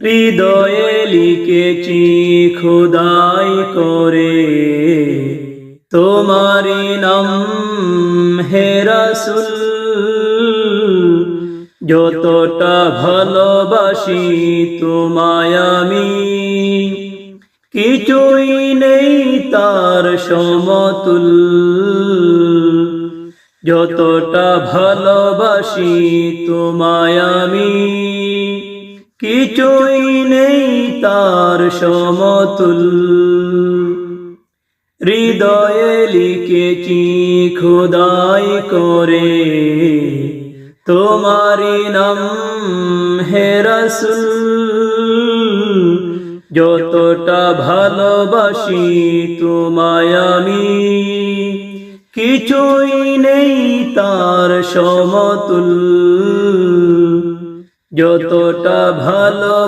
হৃদয়ে লিখেছি খোদাই করে তোমারি নাম হে রাসূল। যতটা ভালোবাসি তোমায় আমি, কিছুই নেই তার সমতুল। যতটা ভালোবাসি তোমায় আমি, কিছুই নেই তার সমতুল। হৃদয়ে লিখেছি খোদাই করে তোমারি নাম হে রাসূল। যতটা ভালোবাসি তোমায় আমি, কিছুই নেই তার সমতুল। যতটা ভালোবাসি